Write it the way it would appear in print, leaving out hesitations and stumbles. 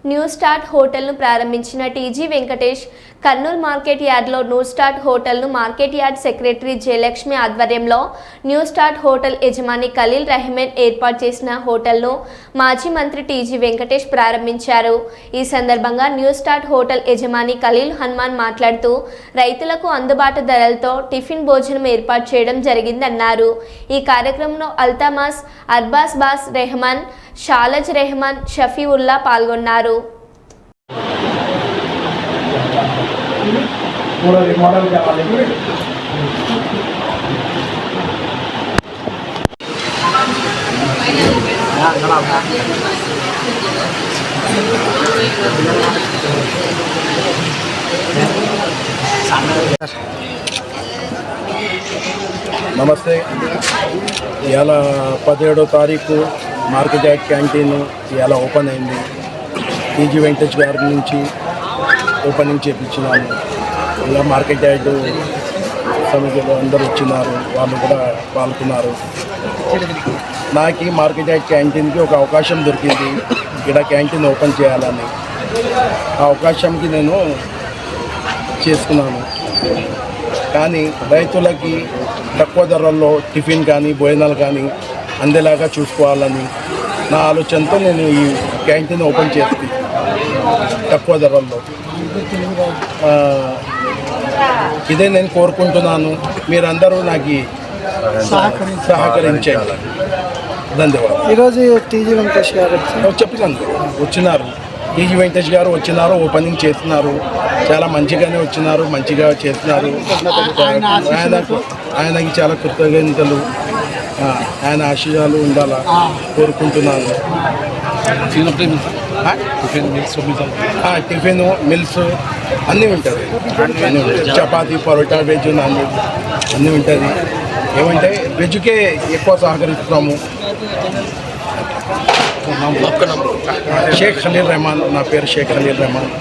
New start హోటల్ను ప్రారంభించిన TG Venkatesh Kurnool market యార్డ్లో న్యూ స్టార్ట్ హోటల్ను మార్కెట్ యార్డ్ సెక్రటరీ జయలక్ష్మి ఆధ్వర్యంలో న్యూ స్టార్ట్ హోటల్ యజమాని ఖలీల్ రహమాన్ ఏర్పాటు చేసిన హోటల్ను మాజీ మంత్రి టీజీ వెంకటేష్ ప్రారంభించారు. ఈ సందర్భంగా న్యూ స్టార్ట్ హోటల్ యజమాని ఖలీల్ హనుమాన్ మాట్లాడుతూ రైతులకు అందుబాటు ధరలతో టిఫిన్ భోజనం ఏర్పాటు చేయడం జరిగిందన్నారు. ఈ కార్యక్రమంలో అల్తమాస్, అర్బాస్ బాస్ రెహమాన్, షాలజ్ రెహమాన్, షఫీవుల్లా పాల్గొన్నారు. నమస్తే. ఇవాళ 17వ తారీఖు మార్కెట్ యార్డ్ క్యాంటీన్ ఇవాళ ఓపెన్ అయింది. టీజీ వెంకటేష్ గారి నుంచి ఓపెనింగ్ చేయించినాను. ఇలా మార్కెట్ యార్డ్ సమితిలో అందరూ వచ్చినారు, వాళ్ళు కూడా పాల్గొన్నారు. నాకు ఈ మార్కెట్ యార్డ్ క్యాంటీన్కి ఒక అవకాశం దొరికింది, ఇక్కడ క్యాంటీన్ ఓపెన్ చేయాలని. ఆ అవకాశంకి నేను చేసుకున్నాను. కానీ రైతులకి తక్కువ ధరల్లో టిఫిన్ కానీ భోజనాలు కానీ అందేలాగా చూసుకోవాలని నా ఆలోచనతో నేను ఈ క్యాంటీన్ ఓపెన్ చేసి తక్కువ ధరల్లో ఇదే నేను కోరుకుంటున్నాను. మీరందరూ నాకు సహకరించాలి. ధన్యవాదాలు. ఈరోజు టీజీ వెంకటేష్ గారు చెప్పినాను, వచ్చినారు. టీజీ వెంకటేష్ గారు వచ్చినారు, ఓపెనింగ్ చేస్తున్నారు. చాలా మంచిగానే వచ్చినారు, మంచిగా చేస్తున్నారు. ఆయనకి చాలా కృతజ్ఞతలు, ఆయన ఆశీర్వాదాలు ఉండాలా కోరుకుంటున్నాను. టిఫిన్ మిల్స్ అన్నీ ఉంటుంది. Chapati, paratha, veg, non veg అన్నీ ఉంటుంది. ఏమంటే వెజ్కే ఎక్కువ సహకరిస్తున్నాము. షేక్ ఖలీల్ రెహమాన్, నా పేరు షేక్ ఖలీల్ రెహమాన్.